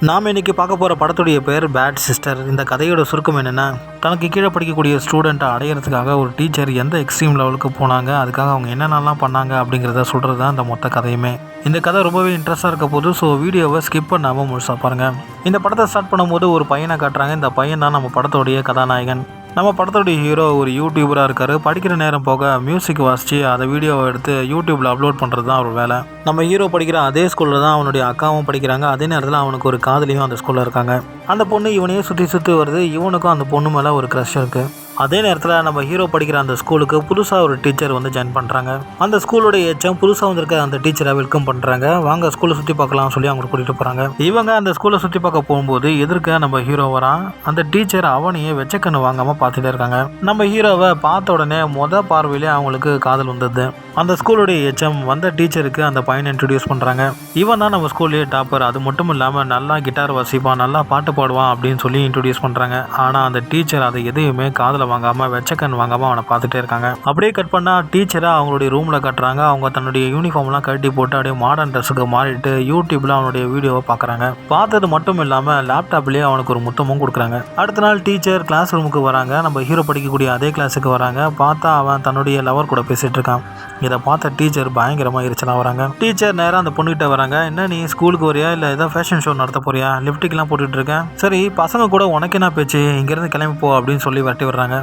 நாம் இன்றைக்கி பார்க்க போகிற படத்துடைய பேர் பேட் சிஸ்டர். இந்த கதையோட சுருக்கம் என்னென்னா, தனக்கு கீழே படிக்கக்கூடிய ஸ்டூடெண்ட்டை அடையிறதுக்காக ஒரு டீச்சர் எந்த எக்ஸ்ட்ரீம் லெவலுக்கு போனாங்க, அதுக்காக அவங்க என்னென்னலாம் பண்ணாங்க அப்படிங்கிறத சொல்கிறது தான் இந்த மொத்த கதையுமே. இந்த கதை ரொம்பவே இன்ட்ரெஸ்ட்டாக இருக்க போது, ஸோ வீடியோவை ஸ்கிப் பண்ணாமல் முழுசாக பாருங்கள். இந்த படத்தை ஸ்டார்ட் பண்ணும்போது ஒரு பையனை காட்டுறாங்க. இந்த பையன் தான் நம்ம படத்தோடைய கதாநாயகன். நம்ம படத்தோடைய ஹீரோ ஒரு யூடியூபராக இருக்கார். படிக்கிற நேரம் போக மியூசிக் வாசித்து அதை வீடியோவை எடுத்து யூடியூப்பில் அப்லோட் பண்ணுறது தான் அவர் வேலை. நம்ம ஹீரோ படிக்கிற அதே ஸ்கூலில் தான் அவனுடைய அக்காவும் படிக்கிறாங்க. அதே நேரத்தில் அவனுக்கு ஒரு காதலியும் அந்த ஸ்கூலில் இருக்காங்க. அந்த பொண்ணு இவனையே சுற்றி வருது. இவனுக்கும் அந்த பொண்ணு மேலே ஒரு க்ரஷ் இருக்குது. அதே நேரத்தில் நம்ம ஹீரோ படிக்கிற அந்த ஸ்கூலுக்கு புதுசாக ஒரு டீச்சர் வந்து ஜாயின் பண்ணுறாங்க. அந்த ஸ்கூலோடைய எச்சம் புதுசாக வந்திருக்க அந்த டீச்சரை வெல்கம் பண்ணுறாங்க. வாங்க ஸ்கூலை சுற்றி பார்க்கலாம் சொல்லி அவங்க கூட்டிகிட்டு போகிறாங்க. இவங்க அந்த ஸ்கூலை சுற்றி பார்க்க போகும்போது எதிர்க்க நம்ம ஹீரோ வரான். அந்த டீச்சர் அவனையே வெச்சக்கண்ணு வாங்காமல் பார்த்துட்டே இருக்காங்க. நம்ம ஹீரோவை பார்த்த உடனே பார்வையிலே அவங்களுக்கு காதல் வந்தது. அந்த ஸ்கூலுடைய எச்சம் வந்த டீச்சருக்கு அந்த பையனை இன்ட்ரடியூஸ் பண்ணுறாங்க. இவன் தான் நம்ம ஸ்கூல்லேயே டாப்பர், அது மட்டும் இல்லாமல் நல்லா கிட்டார் வாசிப்பான், நல்லா பாட்டு பாடுவான் அப்படின்னு சொல்லி இன்ட்ரடியூஸ் பண்ணுறாங்க. ஆனால் அந்த டீச்சர் அதை எதையுமே காதில் வாங்காமல் வெச்சக்கன் வாங்காமல் அவனை பார்த்துட்டே இருக்காங்க. அப்படியே கட் பண்ணால் டீச்சரை அவங்களுடைய ரூமில் கட்டுறாங்க. அவங்க தன்னுடைய யூனிஃபார்ம்லாம் கட்டி போட்டு அப்படியே மாடர்ன் ட்ரெஸ்ஸுக்கு மாறிட்டு யூடியூப்பில் அவனுடைய வீடியோவை பார்க்குறாங்க. பார்த்தது மட்டும் இல்லாமல் லேப்டாப்லேயே அவனுக்கு ஒரு முத்தமும் கொடுக்குறாங்க. அடுத்த நாள் டீச்சர் கிளாஸ் ரூமுக்கு வராங்க. நம்ம ஹீரோ படிக்கக்கூடிய அதே கிளாஸுக்கு வராங்க. பார்த்தா அவன் தன்னுடைய லவர் கூட பேசிகிட்டு இருக்கான். இதை பார்த்த டீச்சர் பயங்கரமாக எரிச்சலாக வராங்க. டீச்சர் நேராக அந்த பொண்ணுகிட்ட வராங்க. என்ன நீ ஸ்கூலுக்கு வரியா இல்லை ஏதோ ஃபேஷன் ஷோ நடத்த போறியா? லிப்டிக்லாம் போட்டுட்டு இருக்கேன். சரி பசங்க கூட உனக்கு என்ன பேச்சு, இங்கேருந்து கிளம்பி போ அப்படின்னு சொல்லி வரட்டி வர்றாங்க.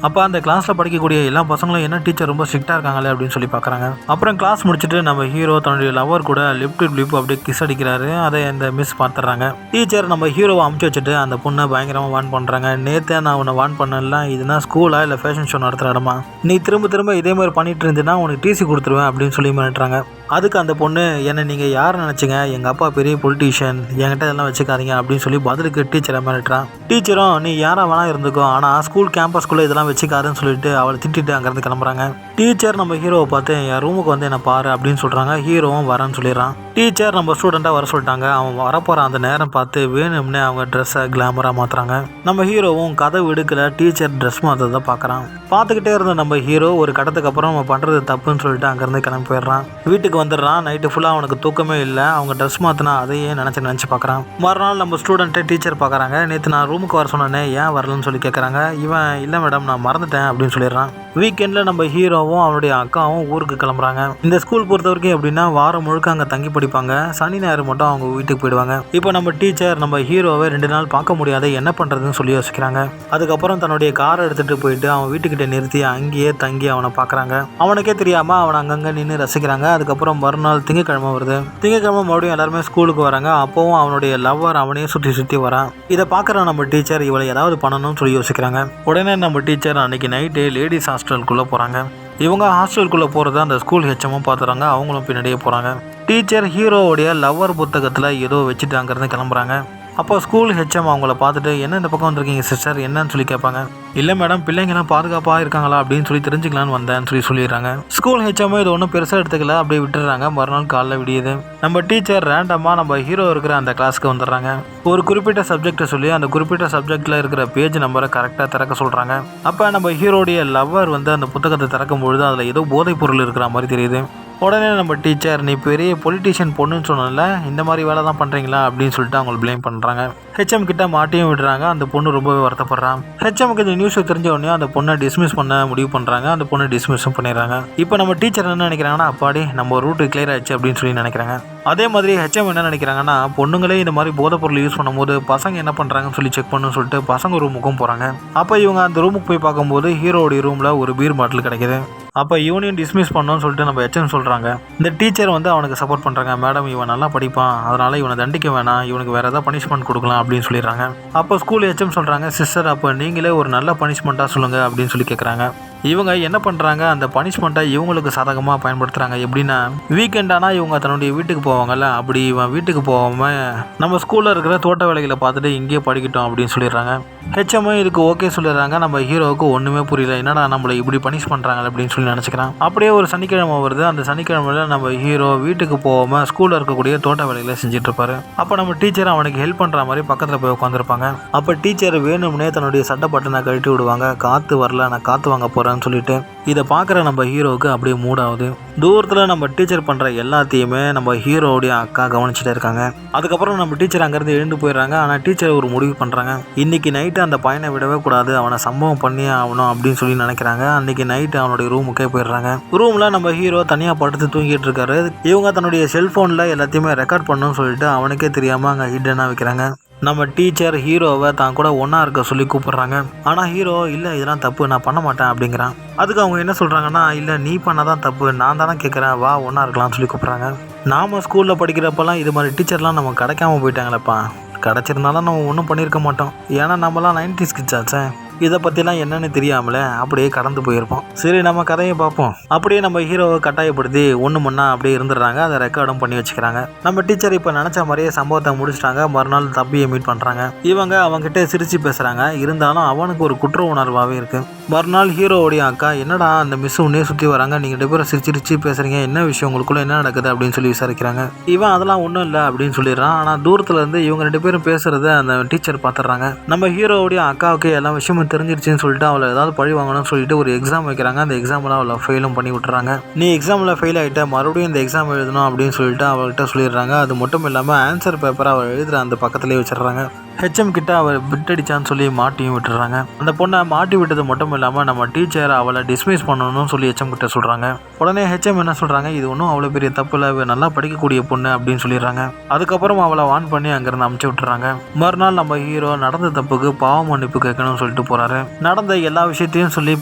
அப்போ அந்த கிளாஸில் படிக்கக்கூடிய எல்லா பசங்களும் என்ன டீச்சர் ரொம்ப ஸ்ட்ரிக்டாக இருக்காங்களே அப்படின்னு சொல்லி பார்க்குறாங்க. அப்புறம் கிளாஸ் முடிச்சுட்டு நம்ம ஹீரோ தன்னுடைய லவர் கூட லிப் அப்படியே கிஸ் அடிக்கிறாரு. அதை அந்த மிஸ் பார்த்துட்றாங்க. டீச்சர் நம்ம ஹீரோவை அமுச்சு வச்சுட்டு அந்த பொண்ணை பயங்கரமாக வார்ன் பண்ணுறாங்க. நேற்றே நான் உன்னை வார்ன் பண்ணல, இதுனா ஸ்கூலா இல்லை ஃபேஷன் ஷோ நடத்துகிற இடமா? நீ திரும்ப இதே மாதிரி பண்ணிட்டு இருந்தீங்கன்னா உனக்கு டிசி கொடுத்துருவேன் அப்படின்னு சொல்லி மிரட்டுறாங்க. அதுக்கு அந்த பொண்ணு, என்னை நீங்கள் யார் நினச்சிங்க, எங்கள் அப்பா பெரிய பொலிட்டீஷியன், என்கிட்ட இதெல்லாம் வச்சுக்காதீங்க அப்படின்னு சொல்லி பதிலுக்கு டீச்சரை மிரட்டுறான். டீச்சரும் நீ யாராக வேணா இருந்துக்கோ, ஆனால் ஸ்கூல் கேம்பஸ்குள்ளே இதெல்லாம் வச்சுக்காதுன்னு சொல்லிட்டு அவளை திட்டிட்டு அங்கேருந்து கிளம்புறாங்க. டீச்சர் நம்ம ஹீரோவை பார்த்து என் ரூமுக்கு வந்து என்னை பாரு அப்படின்னு சொல்கிறாங்க. ஹீரோவும் வரேன்னு சொல்லிடுறான். டீச்சர் நம்ம ஸ்டூடெண்ட்டாக வர சொல்லிட்டாங்க. அவன் வரப்போகிற அந்த நேரம் பார்த்து வேணும்னே அவங்க ட்ரெஸ்ஸை கிளாமராக மாற்றுறாங்க. நம்ம ஹீரோவும் கதை விடுக்கல டீச்சர் ட்ரெஸ் மாற்றதை பார்க்குறான். பார்த்துக்கிட்டே இருந்த நம்ம ஹீரோ ஒரு கடத்துக்கு அப்புறம் நம்ம பண்ணுறது தப்புன்னு சொல்லிட்டு அங்கேருந்து கிளம்பி போயிடுறான். வீட்டுக்கு வந்துடுறான். நைட்டு ஃபுல்லாக அவனுக்கு தூக்கமே இல்லை. அவங்க ட்ரெஸ் மாற்றினா அதையே நினச்சி பார்க்குறான். மறுநாள் நம்ம ஸ்டூடெண்ட்டை டீச்சர் பார்க்குறாங்க. நேற்று நான் ரூமுக்கு வர சொன்னேனே ஏன் வரலன்னு சொல்லி கேட்குறாங்க. இவன் இல்லை மேடம் நான் மறந்துட்டேன் அப்படின்னு சொல்லிடுறான். வீக்கெண்டில் நம்ம ஹீரோவும் அவனுடைய அக்காவும் ஊருக்கு கிளம்புறாங்க. இந்த ஸ்கூல் பொறுத்த வரைக்கும் எப்படின்னா வாரம் முழுக்க அங்கே தங்கி படிப்பாங்க. சனி ஞாயிறு மட்டும் அவங்க வீட்டுக்கு போயிடுவாங்க. இப்போ நம்ம டீச்சர் நம்ம ஹீரோவை 2 நாள் பார்க்க முடியாத என்ன பண்ணுறதுன்னு சொல்லி யோசிக்கிறாங்க. அதுக்கப்புறம் தன்னுடைய காரை எடுத்துகிட்டு போயிட்டு அவன் வீட்டுக்கிட்ட நிறுத்தி அங்கேயே தங்கி அவனை பார்க்குறாங்க. அவனுக்கே தெரியாமல் அவனை அங்கங்கே நின்று ரசிக்கிறாங்க. அதுக்கப்புறம் மறுநாள் திங்கக்கிழமை வருது. திங்கக்கிழமை மறுபடியும் எல்லாருமே ஸ்கூலுக்கு வராங்க. அப்போவும் அவனுடைய லவ்வர் அவனையே சுற்றி வரான். இதை பார்க்குற நம்ம டீச்சர் இவளை ஏதாவது பண்ணணும்னு சொல்லி யோசிக்கிறாங்க. உடனே நம்ம டீச்சர் அன்னைக்கு நைட்டு லேடிஸ் ஹாஸ்டலுக்குள்ளே போகிறாங்க. இவங்க ஹாஸ்டலுக்குள்ளே போகிறத அந்த ஸ்கூல் ஹெச்எம்மும் பார்த்துறாங்க. அவங்களும் பின்னாடியே போகிறாங்க. டீச்சர் ஹீரோவுடைய லவ்வர் புத்தகத்தில் ஏதோ வச்சுட்டு அங்கேருந்து கிளம்புறாங்க. அப்போ ஸ்கூல் ஹெச்எம் அவங்கள பார்த்துட்டு என்ன இந்த பக்கம் வந்திருக்கீங்க சிஸ்டர் என்னன்னு சொல்லி கேட்பாங்க. இல்லை மேடம் பிள்ளைங்கெல்லாம் பாதுகாப்பாக இருக்காங்களா அப்படின்னு சொல்லி தெரிஞ்சுக்கலான்னு வந்தேன்னு சொல்லிடுறாங்க. ஸ்கூல் ஹெச்எம் இது ஒன்றும் பெருசாக எடுத்துக்கல, அப்படியே விட்டுறாங்க. மறுநாள் காலைல விடியுது. நம்ம டீச்சர் ரேண்டமாக நம்ம ஹீரோ இருக்கிற அந்த கிளாஸ்க்கு வந்துடுறாங்க. ஒரு குறிப்பிட்ட சப்ஜெக்டை சொல்லி அந்த குறிப்பிட்ட சப்ஜெக்டில் இருக்கிற பேஜ் நம்பரை கரெக்டாக திறக்க சொல்கிறாங்க. அப்போ நம்ம ஹீரோடைய லவ்வர் வந்து அந்த புத்தகத்தை திறக்கும் பொழுது அதில் ஏதோ போதைப் பொருள் இருக்கிற மாதிரி தெரியுது. உடனே நம்ம டீச்சர் நீ பெரிய பொலிட்டீஷியன் பொண்ணுன்னு சொன்னல, இந்த மாதிரி வேலை தான் பண்ணுறீங்களா அப்படின்னு சொல்லிட்டு அவங்களை ப்ளேம் பண்ணுறாங்க. ஹெச்எம் கிட்ட மாட்டியும் விடுறாங்க. அந்த பொண்ணு ரொம்பவே வருத்தப்படுறான். ஹெச்எம்க்கு இந்த நியூஸ் தெரிஞ்ச உடனே அந்த பொண்ணை டிஸ்மிஸ் பண்ண முடிவு பண்ணுறாங்க. அந்த பொண்ணை டிஸ்மிஸும் பண்ணிடுறாங்க. இப்போ நம்ம டீச்சர் என்ன நினைக்கிறாங்கன்னா அப்பாடி நம்ம ரூட்டு கிளியர் ஆயிடுச்சு அப்படின்னு சொல்லி நினைக்கிறாங்க. அதே மாதிரி ஹெச்எம் என்ன நினைக்கிறாங்கன்னா பொண்ணுங்களே இந்த மாதிரி போதைப் பொருள் யூஸ் பண்ணும்போது பசங்க என்ன பண்ணுறாங்கன்னு சொல்லி செக் பண்ணணும்னு சொல்லிட்டு பசங்க ரூமுக்கும் போகிறாங்க. அப்போ இவங்க அந்த ரூமுக்கு போய் பார்க்கும்போது ஹீரோடைய ரூமில் ஒரு பீர் பாட்டில் கிடைக்குது. அப்போ இவனையும் டிஸ்மிஸ் பண்ணணும்னு சொல்லிட்டு நம்ம ஹெச்எம் சொல்கிறாங்க. இந்த டீச்சர் வந்து அவனுக்கு சப்போர்ட் பண்ணுறாங்க. மேடம் இவன் நல்லா படிப்பான், அதனால் இவனை தண்டிக்க வேணாம், இவனுக்கு வேறு ஏதாவது பனிஷ்மெண்ட் கொடுக்கலாம் அப்படின்னு சொல்லிடுறாங்க. அப்போ ஸ்கூல் ஹெச்எம் சொல்கிறாங்க சிஸ்டர் அப்போ நீங்களே ஒரு நல்ல பனிஷ்மெண்ட்டாக சொல்லுங்கள் அப்படின்னு சொல்லி கேட்குறாங்க. இவங்க என்ன பண்ணுறாங்க அந்த பனிஷ்மெண்ட்டை இவங்களுக்கு சாதகமாக பயன்படுத்துகிறாங்க. எப்படின்னா வீக்கெண்டானா இவங்க தன்னுடைய வீட்டுக்கு போவாங்கல்ல, அப்படி இவன் வீட்டுக்கு போகாமல் நம்ம ஸ்கூலில் இருக்கிற தோட்ட வேலைகளை பார்த்துட்டு இங்கேயே படிக்கட்டும் அப்படின்னு சொல்லிடுறாங்க. ஹெச்எம் இதுக்கு ஓகே சொல்லிடுறாங்க. நம்ம ஹீரோவுக்கு ஒன்றுமே புரியல, என்னடா நம்மளை இப்படி பனிஷ் பண்ணுறாங்க அப்படின்னு சொல்லி நினச்சிக்கிறான். அப்படியே ஒரு சனிக்கிழமை வருது. அந்த சனிக்கிழமையில் நம்ம ஹீரோ வீட்டுக்கு போகாமல் ஸ்கூலில் இருக்கக்கூடிய தோட்ட வேலைகளை செஞ்சுட்டு இருப்பாரு. அப்போ நம்ம டீச்சர் அவனுக்கு ஹெல்ப் பண்ணுற மாதிரி பக்கத்தில் போய் உட்காந்துருப்பாங்க. அப்போ டீச்சர் வேணும்னே தன்னுடைய சட்டை பட்டனை கழட்டி விடுவாங்க. காற்று வரல, நான் காற்று வாங்க போகிறேன் சொல்லிட்டு இதை பார்க்குற நம்ம ஹீரோவுக்கு அப்படியே மூட் ஆகுது. தூரத்தில் நம்ம டீச்சர் பண்ணுற எல்லாத்தையுமே நம்ம ஹீரோவுடைய அக்கா கவனிச்சுட்டே இருக்காங்க. அதுக்கப்புறம் நம்ம டீச்சர் அங்கேருந்து எழுந்து போயிடுறாங்க. ஆனால் டீச்சர் ஒரு முடிவு பண்ணுறாங்க, இன்றைக்கி நைட்டு அந்த பையனை விடவே கூடாது, அவனை சம்பவம் பண்ணியே ஆகணும் அப்படின்னு சொல்லி நினைக்கிறாங்க. அன்றைக்கி நைட்டு அவனுடைய ரூமுக்கே போயிடுறாங்க. ரூமில் நம்ம ஹீரோ தனியாக படுத்து தூங்கிட்டு இருக்காரு. இவங்க தன்னுடைய செல்ஃபோனில் எல்லாத்தையுமே ரெக்கார்ட் பண்ணணும்னு சொல்லிட்டு அவனுக்கே தெரியாமல் அங்கே ஹிட்டனாக வைக்கிறாங்க. நம்ம டீச்சர் ஹீரோவை தான் கூட ஒன்றா இருக்க சொல்லி கூப்பிட்றாங்க. ஆனால் ஹீரோ இல்லை இதெல்லாம் தப்பு, நான் பண்ண மாட்டேன் அப்படிங்கிறான். அதுக்கு அவங்க என்ன சொல்கிறாங்கன்னா, இல்லை நீ பண்ணாதான் தப்பு, நான் தானே கேட்குறேன், வா ஒன்றா இருக்கலாம்னு சொல்லி கூப்பிட்றாங்க. நாம் ஸ்கூலில் படிக்கிறப்பெல்லாம் இது மாதிரி டீச்சர்லாம் நம்ம கிடைக்காம போயிட்டாங்களேப்பா. கிடச்சிருந்தாலும் நம்ம ஒன்றும் பண்ணியிருக்க மாட்டோம். ஏன்னா நம்மலாம் 90s கிட்ஸ் ஆச்சே. இதை பற்றிலாம் என்னென்னு தெரியாமலே அப்படியே கடந்து போயிருப்போம். சரி நம்ம கதையை பார்ப்போம். அப்படியே நம்ம ஹீரோவை கட்டாயப்படுத்தி ஒன்று மண்ணா அப்படியே இருந்துடுறாங்க. அதை ரெக்கார்டும் பண்ணி வச்சுக்கிறாங்க. நம்ம டீச்சர் இப்போ நினச்ச மாதிரியே சம்பவத்தை முடிச்சிட்டாங்க. மறுநாள் தம்பியை மீட் பண்ணுறாங்க. இவங்க அவங்ககிட்ட சிரித்து பேசுகிறாங்க. இருந்தாலும் அவனுக்கு ஒரு குற்ற உணர்வாகவே இருக்குது. மறுநாள் ஹீரோவுடைய அக்கா, என்னடா அந்த மிஸ் உன்னே சுற்றி வராங்க, நீங்கள் 2 பேரும் சிரிச்சு பேசுகிறீங்க, என்ன விஷயம் உங்களுக்குள்ள என்ன நடக்குது அப்படின்னு சொல்லி விசாரிக்கிறாங்க. இவன் அதெல்லாம் ஒன்றும் இல்லை அப்படின்னு சொல்லிடுறான். ஆனால் தூரத்தில் இருந்து இவங்க 2 பேரும் பேசுகிறத அந்த டீச்சர் பார்த்துடுறாங்க. நம்ம ஹீரோவுடைய அக்காவுக்கு எல்லா விஷயமும் தெரிஞ்சிருச்சுன்னு சொல்லிட்டு அவளை ஏதாவது பழி வாங்கணும்னு சொல்லிட்டு ஒரு எக்ஸாம் வைக்கிறாங்க. அந்த எக்ஸாமில் அவளை ஃபெயிலும் பண்ணி விட்டுறாங்க. நீ எக்ஸாமில் ஃபெயில் ஆகிட்ட, மறுபடியும் இந்த எக்ஸாம் எழுதணும் அப்படின்னு சொல்லிட்டு அவள்கிட்ட சொல்லிடுறாங்க. அது மட்டும் இல்லாமல் ஆன்சர் பேப்பரை அவள் எழுதுகிற அந்த பக்கத்துலேயே வச்சிடுறாங்க. ஹெச்எம் கிட்ட அவள் விட்டடிச்சான்னு சொல்லி மாட்டியும் விட்டுறாங்க. அந்த பொண்ணை மாட்டி விட்டது மட்டும் இல்லாமல் நம்ம டீச்சர் அவளை டிஸ்மிஸ் பண்ணணும்னு சொல்லி ஹெச்எம் கிட்ட சொல்கிறாங்க. உடனே ஹெச்எம் என்ன சொல்கிறாங்க, இது ஒன்றும் அவ்வளோ பெரிய தப்பு இல்லை, நல்லா படிக்கக்கூடிய பொண்ணு அப்படின்னு சொல்லிடுறாங்க. அதுக்கப்புறம் அவளை வான் பண்ணி அங்கேருந்து அமுச்சு விட்டுறாங்க. மறுநாள் நம்ம ஹீரோ நடந்த தப்புக்கு பாவ மன்னிப்பு கேட்கணும்னு சொல்லிட்டு போகிறாரு. நடந்த எல்லா விஷயத்தையும் சொல்லி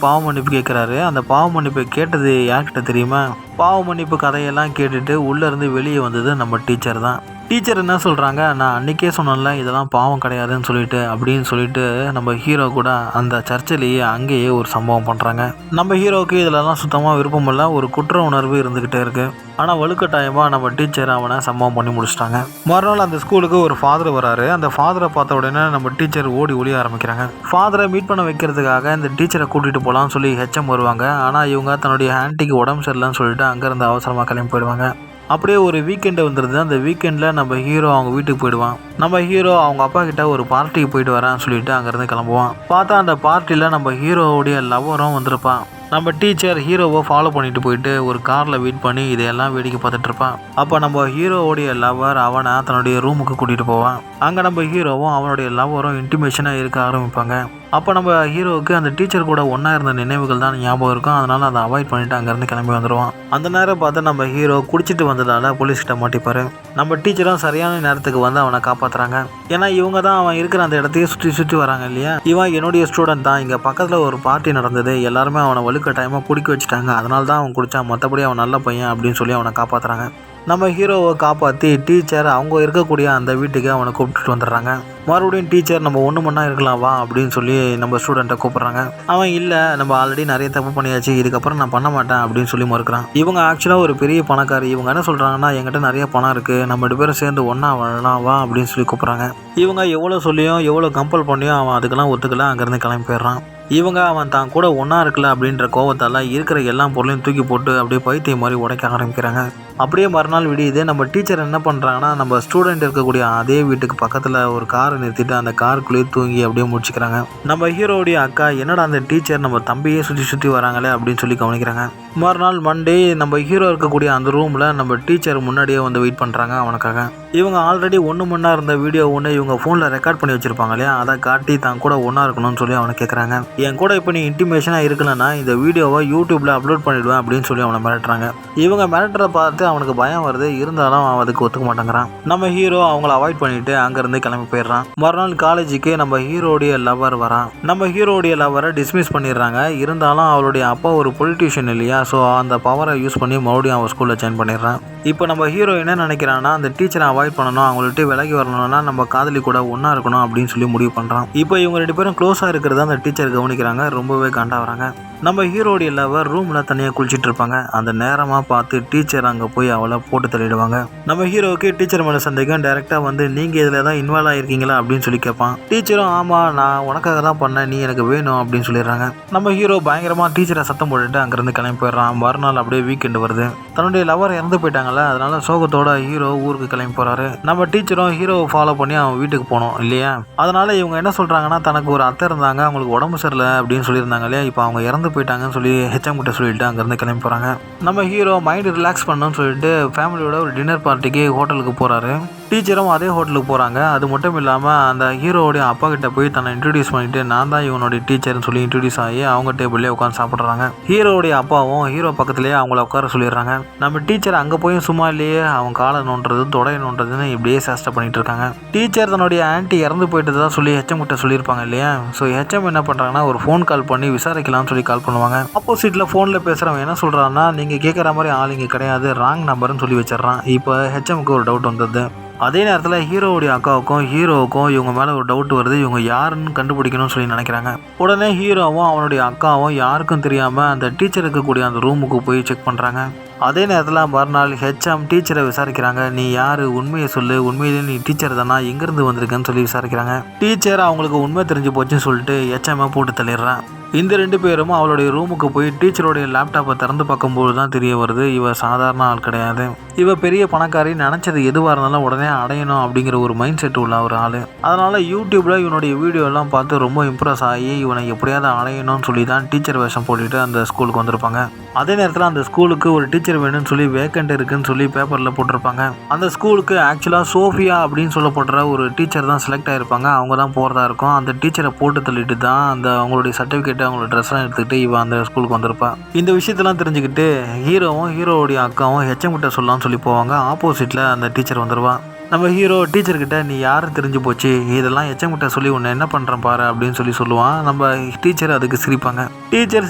பாவ மன்னிப்பு கேட்குறாரு. அந்த பாவ மன்னிப்பு கேட்டது யார்கிட்ட தெரியுமா? பாவ மன்னிப்பு கதையெல்லாம் கேட்டுட்டு உள்ளேருந்து வெளியே வந்தது நம்ம டீச்சர் தான். டீச்சர் என்ன சொல்கிறாங்க, நான் அன்றைக்கே சொன்னேன்ல இதெல்லாம் பாவம் கிடையாதுன்னு சொல்லிட்டு அப்படின்னு சொல்லிட்டு நம்ம ஹீரோ கூட அந்த சர்ச்சிலேயே அங்கேயே ஒரு சம்பவம் பண்ணுறாங்க. நம்ம ஹீரோவுக்கு இதிலெல்லாம் சுத்தமாக விருப்பமில்லை, ஒரு குற்ற உணர்வு இருந்துக்கிட்டே இருக்குது. ஆனால் வலுக்கட்டாயமாக நம்ம டீச்சர் அவனை சம்பவம் பண்ணி முடிச்சிட்டாங்க. மறுநாள் அந்த ஸ்கூலுக்கு ஒரு ஃபாதர் வராரு. அந்த ஃபாதரை பார்த்த உடனே நம்ம டீச்சர் ஓடி ஒளிய ஆரம்பிக்கிறாங்க. ஃபாதரை மீட் பண்ண வைக்கிறதுக்காக இந்த டீச்சரை கூட்டிகிட்டு போகலான்னு சொல்லி ஹெச்எம் வருவாங்க. ஆனால் இவங்க தன்னுடைய ஆன்ட்டிக்கு உடம்பு சரியில்லைன்னு சொல்லிட்டு அங்கேருந்து அவசரமாக கிளம்பி போயிடுவாங்க. அப்படியே ஒரு வீக்கெண்டு வந்துடுது. அந்த வீக்கெண்டில் நம்ம ஹீரோ அவங்க வீட்டுக்கு போயிடுவான். நம்ம ஹீரோ அவங்க அப்பா கிட்ட ஒரு பார்ட்டிக்கு போயிட்டு வரான்னு சொல்லிட்டு அங்கேருந்து கிளம்புவான். பார்த்தா அந்த பார்ட்டியில் நம்ம ஹீரோவுடைய லவ்வரும் வந்திருப்பான். நம்ம டீச்சர் ஹீரோவை ஃபாலோ பண்ணிட்டு போயிட்டு ஒரு காரில் வெயிட் பண்ணி இதையெல்லாம் வேடிக்கை பார்த்துட்டு இருப்பான். அப்போ நம்ம ஹீரோவுடைய லவ்வர் அவனை தன்னுடைய ரூமுக்கு கூட்டிகிட்டு போவான். அங்கே நம்ம ஹீரோவும் அவனுடைய லவ்வரும் இன்டிமேஷனாக இருக்க ஆரம்பிப்பாங்க. அப்போ நம்ம ஹீரோவுக்கு அந்த டீச்சர் கூட ஒன்றா இருந்த நினைவுகள் தான் ஞாபகம் இருக்கும். அதனால் அதை அவாய்ட் பண்ணிவிட்டு அங்கேருந்து கிளம்பி வந்துடுவான். அந்த நேரம் பார்த்து நம்ம ஹீரோ குடிச்சிட்டு வந்ததால் போலீஸ்கிட்ட மாட்டிப்பார். நம்ம டீச்சரும் சரியான நேரத்துக்கு வந்து அவனை காப்பாற்றுறாங்க. ஏன்னா இவங்க தான் அவன் இருக்கிற அந்த இடத்தையே சுற்றி வராங்க இல்லையா. இவன் என்னுடைய ஸ்டூடெண்ட் தான், இங்கே பக்கத்தில் ஒரு பார்ட்டி நடந்தது, எல்லாருமே அவனை வலுக்கட்டாயமாக குடிக்க வச்சுட்டாங்க, அதனால தான் அவன் குடித்தான், மற்றபடி அவன் நல்ல பையன் அப்படின்னு சொல்லி அவனை காப்பாற்றுறாங்க. நம்ம ஹீரோவை காப்பாற்றி டீச்சர் அவங்க இருக்கக்கூடிய அந்த வீட்டுக்கு அவனை கூப்பிட்டுட்டு வந்துடுறாங்க. மறுபடியும் டீச்சர் நம்ம ஒன்று மண்ணா இருக்கலாம் வா அப்படின்னு சொல்லி நம்ம ஸ்டூடெண்ட்டை கூப்பிட்றாங்க. அவன் இல்லை, நம்ம ஆல்ரெடி நிறைய தப்பு பண்ணியாச்சு, இதுக்கப்புறம் நான் பண்ண மாட்டேன் அப்படின்னு சொல்லி மறுக்கிறான். இவங்க ஆக்சுவலாக ஒரு பெரிய பணக்காரி. இவங்க என்ன சொல்கிறாங்கன்னா, என்கிட்ட நிறைய பணம் இருக்குது, நம்ம 2 பேரும் சேர்ந்து ஒன்றா வாழலாம் வா அப்படின்னு சொல்லி கூப்பிட்றாங்க. இவங்க எவ்வளோ சொல்லியும் எவ்வளோ கம்பல் பண்ணியும் அவன் அதுக்கெல்லாம் ஒத்துக்கல. அங்கேருந்து கிளம்பி போயிடுறான். இவங்க அவன் தான் கூட ஒன்றா இருக்கல அப்படின்ற கோவத்தால் இருக்கிற எல்லா பொருளையும் தூக்கி போட்டு அப்படியே பைத்தியம் மாதிரி உடைக்க ஆரம்பிக்கிறாங்க. அப்படியே மறுநாள் விடியுது. நம்ம டீச்சர் என்ன பண்ணுறாங்கன்னா, நம்ம ஸ்டூடெண்ட் இருக்கக்கூடிய அதே வீட்டுக்கு பக்கத்தில் ஒரு காரை நிறுத்திட்டு அந்த காருக்குள்ளேயே தூங்கி அப்படியே முடிச்சுக்கிறாங்க. நம்ம ஹீரோடைய அக்கா, என்னடா அந்த டீச்சர் நம்ம தம்பியே சுற்றி வராங்களே அப்படின்னு சொல்லி கவனிக்கிறாங்க. மறுநாள் மண்டே நம்ம ஹீரோ இருக்கக்கூடிய அந்த ரூமில் நம்ம டீச்சர் முன்னாடியே வந்து வெயிட் பண்ணுறாங்க அவனுக்காக. இவங்க ஆல்ரெடி ஒன்று மண்ணா இருந்த வீடியோ ஒன்று இவங்க ஃபோனில் ரெக்கார்ட் பண்ணி வச்சுருப்பாங்க இல்லையா, அதை காட்டி தான் கூட ஒன்றா இருக்கணும்னு சொல்லி அவனை கேட்குறாங்க. என் கூட இப்போ நீ இன்டிமேஷனாக இருக்கலன்னா இந்த வீடியோவை யூடியூப்பில் அப்லோட் பண்ணிவிடுவேன் அப்படின்னு சொல்லி அவனை மிரட்டுறாங்க. இவங்க மிரட்டுறதை பார்த்து அவனுக்கு பயம் வருது. இருந்தாலும் அவன் அதுக்கு ஒத்துக்க மாட்டேங்கிறான். நம்ம ஹீரோ அவங்கள அவாய்ட் பண்ணிட்டு அங்கேருந்து கிளம்பி போயிடுறான். மறுநாள் காலேஜுக்கு நம்ம ஹீரோடைய லவ்வர் வரான். நம்ம ஹீரோடைய லவ்வரை டிஸ்மிஸ் பண்ணிடுறாங்க. இருந்தாலும் அவளுடைய அப்பா ஒரு பொலிட்டீஷியன் இல்லையா, ஸோ அந்த பவரை யூஸ் பண்ணி மறுபடியும் அவன் ஸ்கூலில் ஜாயின் பண்ணிடுறான். இப்போ நம்ம ஹீரோ என்ன நினைக்கிறான்னா, அந்த டீச்சரை அவாய்ட் பண்ணணும், அவங்கள்ட்ட விலகி வரணும்னா நம்ம காதலி கூட ஒன்றா இருக்கணும் அப்படின்னு சொல்லி முடிவு பண்ணுறான். இப்போ இவங்க 2 பேரும் க்ளோஸாக இருக்கிறத அந்த டீச்சர் கவனிக்கிறாங்க. ரொம்பவே காண்டாகிறாங்க. நம்ம ஹீரோடைய லவர் ரூமில் தனியாக குளிச்சுட்டு இருப்பாங்க. அந்த நேரமாக பார்த்து டீச்சர் அங்கே போய் போய் அவளை போட்டு தள்ளிடுவாங்க. நம்ம ஹீரோவுக்கு டீச்சர் மேலே சந்தேகம். டைரெக்டாக வந்து நீங்கள் இதில் தான் இன்வால்வ் ஆகிருக்கீங்களா அப்படின்னு சொல்லி கேட்பான். டீச்சரும் ஆமாம் நான் உனக்காக தான் பண்ணேன், நீ எனக்கு வேணும் அப்படின்னு சொல்லிடுறாங்க. நம்ம ஹீரோ பயங்கரமாக டீச்சரை சத்தம் போட்டுட்டு அங்கேருந்து கிளம்பி போயிடுறான். மறுநாள் அப்படியே வீக்கெண்டு வருது. தன்னுடைய லவர் இறந்து போயிட்டாங்கல்ல, அதனால சோகத்தோட ஹீரோ ஊருக்கு கிளம்பி போகிறாரு. நம்ம டீச்சரும் ஹீரோவை ஃபாலோ பண்ணி அவன் வீட்டுக்கு போகணும் இல்லையா. அதனால இவங்க என்ன சொல்கிறாங்கன்னா, தனக்கு ஒரு அத்தை இருந்தாங்க, அவங்களுக்கு உடம்பு சரியில்லை அப்படின்னு சொல்லியிருந்தாங்க இல்லையா, இப்போ அவங்க இறந்து போயிட்டாங்கன்னு சொல்லி ஹெச்எம் கிட்ட சொல்லிட்டு அங்கேருந்து கிளம்பி போகிறாங்க. நம்ம ஹீரோ மைண்டு ரிலாக்ஸ் பண்ணணும்னு சொல்லிட்டு ஃபேமிலியோட ஒரு டின்னர் பார்ட்டிக்கு ஹோட்டலுக்கு போகிறாரு. டீச்சரும் அதே ஹோட்டலுக்கு போகிறாங்க. அது மட்டும் இல்லாமல் அந்த ஹீரோவுடைய அப்பா கிட்ட போய் தன்னை இன்ட்ரடியூஸ் பண்ணிட்டு நான் தான் இவனுடைய டீச்சர்னு சொல்லி இன்ட்ரடியூஸ் ஆகி அவங்க டேபிள்லேயே உட்காந்து சாப்பிட்றாங்க. ஹீரோவுடைய அப்பாவும் ஹீரோ பக்கத்துலேயே அவங்கள உட்கார சொல்லிடுறாங்க. நம்ம டீச்சர் அங்கே போய் சும்மா இல்லையே அவன் காலை நோண்டுறது தொடைய நோண்டுறதுன்னு இப்படியே சேஷ்டை பண்ணிட்டு இருக்காங்க. டீச்சர் தன்னுடைய ஆன்ட்டி இறந்து போயிட்டு தான் சொல்லி ஹெச்எம் கிட்ட சொல்லியிருப்பாங்க இல்லையா. ஸோ ஹெச்எம் என்ன பண்ணுறாங்கன்னா ஒரு ஃபோன் கால் பண்ணி விசாரிக்கலாம்னு சொல்லி கால் பண்ணுவாங்க. ஆப்போசிட்டில் ஃபோனில் பேசுகிறவன் என்ன சொல்கிறான்னா, நீங்கள் கேட்குற மாதிரி ஆள் இங்கே கிடையாது, ராங் நம்பர்னு சொல்லி வச்சிடறான். இப்போ ஹெச்எம்க்கு ஒரு டவுட் வந்தது. அதே நேரத்தில் ஹீரோவுடைய அக்காவுக்கும் ஹீரோவுக்கும் இவங்க மேலே ஒரு டவுட் வருது. இவங்க யாருன்னு கண்டுபிடிக்கணும்னு சொல்லி நினைக்கிறாங்க. உடனே ஹீரோவும் அவனுடைய அக்காவும் யாருக்கும் தெரியாமல் அந்த டீச்சர் இருக்கக்கூடிய அந்த ரூமுக்கு போய் செக் பண்ணுறாங்க. அதே நேரத்தில் மறுநாள் ஹெச்எம் டீச்சரை விசாரிக்கிறாங்க. நீ யார், உண்மையை சொல்லு, உண்மையிலே நீ டீச்சர் தானா, எங்கேருந்து வந்திருக்கேன்னு சொல்லி விசாரிக்கிறாங்க. டீச்சர் அவங்களுக்கு உண்மை தெரிஞ்சு போச்சுன்னு சொல்லிட்டு ஹெச்எம்மை போட்டு தள்ளிடுறான். இந்த 2 பேரும் அவளுடைய ரூமுக்கு போய் டீச்சருடைய லேப்டாப்பை திறந்து பார்க்கும்போது தான் தெரிய வருது இவ சாதாரண ஆள் கிடையாது. இவ பெரிய பணக்காரி, நினச்சது எதுவாக இருந்தாலும் உடனே அடையணும் அப்படிங்கிற ஒரு மைண்ட் செட் உள்ள ஒரு ஆள். அதனால் யூடியூப்பில் இவனுடைய வீடியோ எல்லாம் பார்த்து ரொம்ப இம்ப்ரெஸ் ஆகி இவனை எப்படியாவது அடையணும்னு சொல்லி தான் டீச்சர் வேஷம் போட்டுட்டு அந்த ஸ்கூலுக்கு வந்திருப்பாங்க. அதே நேரத்தில் அந்த ஸ்கூலுக்கு ஒரு டீச்சர் வேணும்னு சொல்லி வேக்கண்ட் இருக்குன்னு சொல்லி பேப்பரில் போட்டிருப்பாங்க. அந்த ஸ்கூலுக்கு ஆக்சுவலாக சோஃபியா அப்படின்னு சொல்லப்படுற ஒரு டீச்சர் தான் செலக்ட் ஆகிருப்பாங்க. அவங்க தான் போகிறதா இருக்கும். அந்த டீச்சரை போட்டு தள்ளிட்டு தான் அந்த அவங்களுடைய சர்டிஃபிகேட் அவங்களோட ட்ரெஸ்லாம் எடுத்துக்கிட்டு இவன் அந்த ஸ்கூலுக்கு வந்திருப்பா. இந்த விஷயத்தெல்லாம் தெரிஞ்சுக்கிட்டு ஹீரோவும் ஹீரோவுடைய அக்காவும் ஹெச்எம் கிட்ட சொல்லலாம்னு சொல்லி போவாங்க. ஆப்போசிட்டில் அந்த டீச்சர் வந்துடுவான். நம்ம ஹீரோ டீச்சர்கிட்ட நீ யாரும் தெரிஞ்சு போச்சு, இதெல்லாம் ஹெச்எம் கிட்ட சொல்லி உன்னை என்ன பண்ணுறேன் பாரு அப்படின்னு சொல்லி சொல்லுவான். நம்ம டீச்சர் அதுக்கு சிரிப்பாங்க. டீச்சர்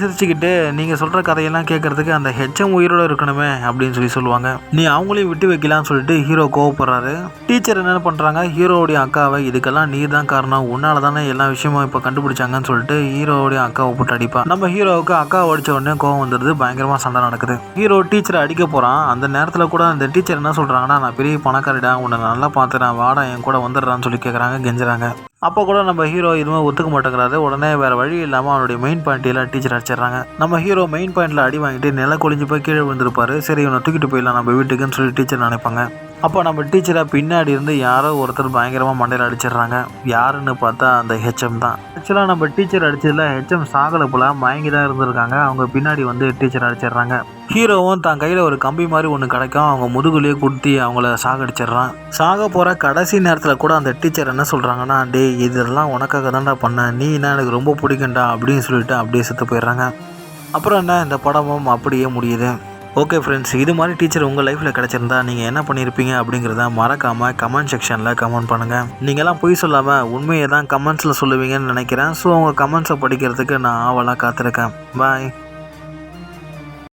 சிரிச்சுக்கிட்டு நீங்கள் சொல்கிற கதையெல்லாம் கேட்கறதுக்கு அந்த ஹெச்எம் உயிரோடு இருக்கணுமே அப்படின்னு சொல்லி சொல்லுவாங்க. நீ அவங்களையும் விட்டு வைக்கலான்னு சொல்லிட்டு ஹீரோ கோவப்படுறாரு. டீச்சர் என்ன பண்ணுறாங்க, ஹீரோவுடைய அக்காவை இதுக்கெல்லாம் நீ தான் காரணம், உன்னால தானே எல்லா விஷயமும் இப்போ கண்டுபிடிச்சாங்கன்னு சொல்லிட்டு ஹீரோவுடைய அக்காவை போட்டு அடிப்பா. நம்ம ஹீரோவுக்கு அக்காவை அடித்த உடனே கோவம் வந்துடுது. பயங்கரமாக சண்டை நடக்குது. ஹீரோ டீச்சரை அடிக்க போகிறான். அந்த நேரத்தில் கூட அந்த டீச்சர் என்ன சொல்கிறாங்கன்னா, நான் பெரிய பணக்காரிடா, உன்னை நல்லா பார்த்துறேன், வாடா என் கூட வந்துடுறான்னு சொல்லி கேட்குறாங்க, கெஞ்சுறாங்க. அப்போ கூட நம்ம ஹீரோ எதுவுமே ஒத்துக்க மாட்டேங்கிறாரு. உடனே வேறு வழி இல்லாமல் அவனுடைய மெயின் பாயிண்ட்டில் டீச்சர் அடிச்சிடுறாங்க. நம்ம ஹீரோ மெயின் பாயிண்டில் அடி வாங்கிட்டு நில கொழிஞ்சு போய் கீழே விழுந்திருப்பாரு. சரி இவனை தூக்கிட்டு போயிடலாம் நம்ம வீட்டுக்குன்னு சொல்லி டீச்சர் நினைப்பாங்க. அப்போ நம்ம டீச்சரை பின்னாடி இருந்து யாரோ ஒருத்தர் பயங்கரமாக மண்டையில் அடிச்சிடுறாங்க. யாருன்னு பார்த்தா அந்த ஹெச்எம் தான். ஆக்சுவலாக நம்ம டீச்சர் அடிச்சதில் ஹெச்எம் சாகலை போல, மயங்கி தான் இருந்திருக்காங்க. அவங்க பின்னாடி வந்து டீச்சர் அடிச்சிடுறாங்க. ஹீரோவும் தான் கையில் ஒரு கம்பி மாதிரி ஒன்று கிடைக்கும், அவங்க முதுகுலேயே குத்தி அவங்கள சாகடிச்சிடுறான். சாக போகிற கடைசி நேரத்தில் கூட அந்த டீச்சர் என்ன சொல்கிறாங்கன்னா, டே இதெல்லாம் உனக்காக தான்டா பண்ணேன், நீ என்ன எனக்கு ரொம்ப பிடிக்கும்டா அப்படின்னு சொல்லிட்டு அப்படியே செத்து போயிடுறாங்க. அப்புறம் என்ன, இந்த படமும் அப்படியே முடியுது. ஓகே ஃப்ரெண்ட்ஸ், இது மாதிரி டீச்சர் உங்கள் லைஃப்பில் கிடச்சிருந்தா நீங்கள் என்ன பண்ணியிருப்பீங்க அப்படிங்கிறத மறக்காமல் கமெண்ட் செக்ஷனில் கமெண்ட் பண்ணுங்கள். நீங்கள்லாம் பொய் சொல்லாமல் உண்மையை தான் கமெண்ட்ஸில் சொல்லுவீங்கன்னு நினைக்கிறேன். ஸோ உங்கள் கமெண்ட்ஸை படிக்கிறதுக்கு நான் ஆவலாக காத்திருக்கேன். பாய்.